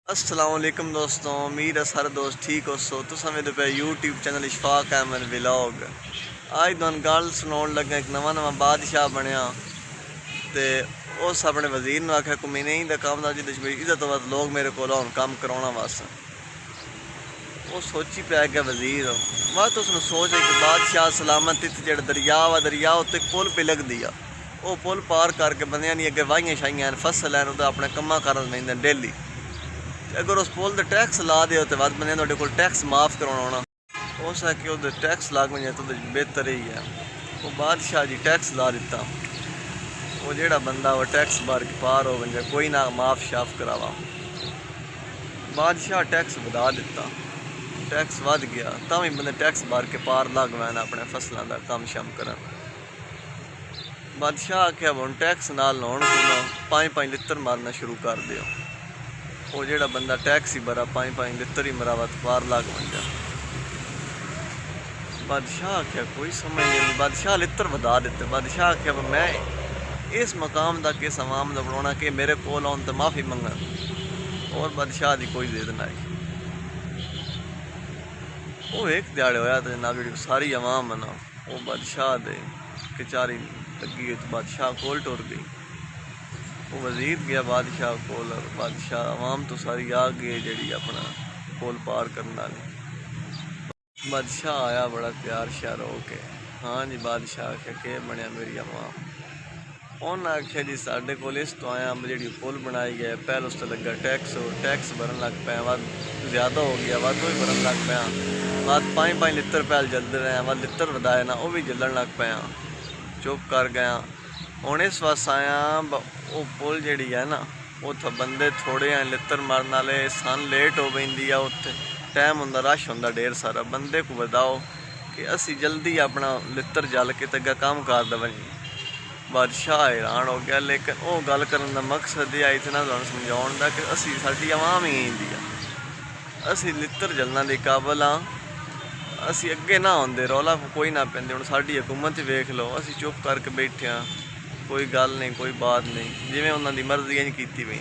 अस्सलाम वालेकुम दोस्तों, उम्मीद है सारे दोस्त ठीक हो। सो तुसा मेरे पे YouTube channel Ishfaq Ahmad vlog आज तुहानू गल सुनाउण लगा। एक नवा नवा बादशाह बनया ते उस अपने वजीर ने आख्या कोई महीने का कम था जिद इहदे तो बाद लोग मेरे को कम कराने वास्ते। वो सोची पै गया वजीर बात उसने सोच एक बादशाह सलामत इत जो दरिया वा दरिया उत्ते पुल पिलक दिया। वो पुल पार करके बंदियां दी अगे वाहियां शाइयां फसल हैं अपने कम्मा करन लैंदे डेली। अगर उस पुल का टैक्स ला दे तो वध बंदे तुहाडे कोल टैक्स माफ़ करवाना होना हो सके वो टैक्स लाग वजे तो बेहतर ही है। वो बादशाह जी टैक्स ला दिता। वो जेड़ा बंदा वो टैक्स भर के पार हो वजे कोई ना माफ़ शाफ करावा। बादशाह टैक्स बढ़ा दिता, टैक्स वध गया तो भी बंदे टैक्स भर के पार लग वैन अपने फसलों का कम शम कर। बादशाह आख्या हुण टैक्स नाल हुण 5-5 लित्र मारना शुरू कर दियो। वो जेड़ा बंदा टैक्स ही भरा 5-5 लित्र ही मरावत पार लग वजा। बादशाह आख्या कोई समझ नहीं। बादशाह लित्र वधा दिते। बादशाह आख्या मैं इस मकाम तक इस अवाम का बनाना कि मेरे कोल आउन तो माफ़ी मंगन और बादशाह की कोई जिद ना आई। वो एक दिहाड़े होया तो जनाब जी सारी अवाम है ना वो बादशाह दे कचारी लगी बादशाह कोल टुर गई। वो वजीर गया बादशाह कोल और बादशाह अवाम तो सारी आ गई जी अपना कोल पार करने वाली। बादशाह आया बड़ा प्यार श्यार हो के, हाँ जी बादशाह आख्या के बनया मेरी अवाम। उन्हें आख्या जी साढ़े कोल इस तो आया जी पुल बनाई है पहले उस लगा टैक्स भरन लग पाया वध ज़्यादा हो गया वध भी भरन लग पाया वध 5-5 लित्र पहल जलते रहे वध लित्र वधाए ना वो भी जलन लग पाया। चुप कर गया। हूँ इस वास्ते आया वो पुल जी है ना उत बंदे थोड़े हैं लित्र मारन वाले सन लेट हो पैंदी है उत्थे टाइम होंदा रश होंदा ढेर सारा बंदे को बताओ कि असी जल्दी अपना लित्र जल के तक काम कर देवनी। बादशाह हैरान हो गया लेकिन वो गल करने का मकसद यह इतना तुहानू समझाउण दा कि असी साडी अवाम ही इंदी आ। असी लित्र जलना के काबल हाँ। असी अगे ना आउंदे रौला कोई ना पैंदे। हुण साडी हुकूमत ही वेख लो असी चुप करके बैठे हाँ कोई गल नहीं कोई बात नहीं जिवें उन्हां दी मर्जी इंज कीती पई।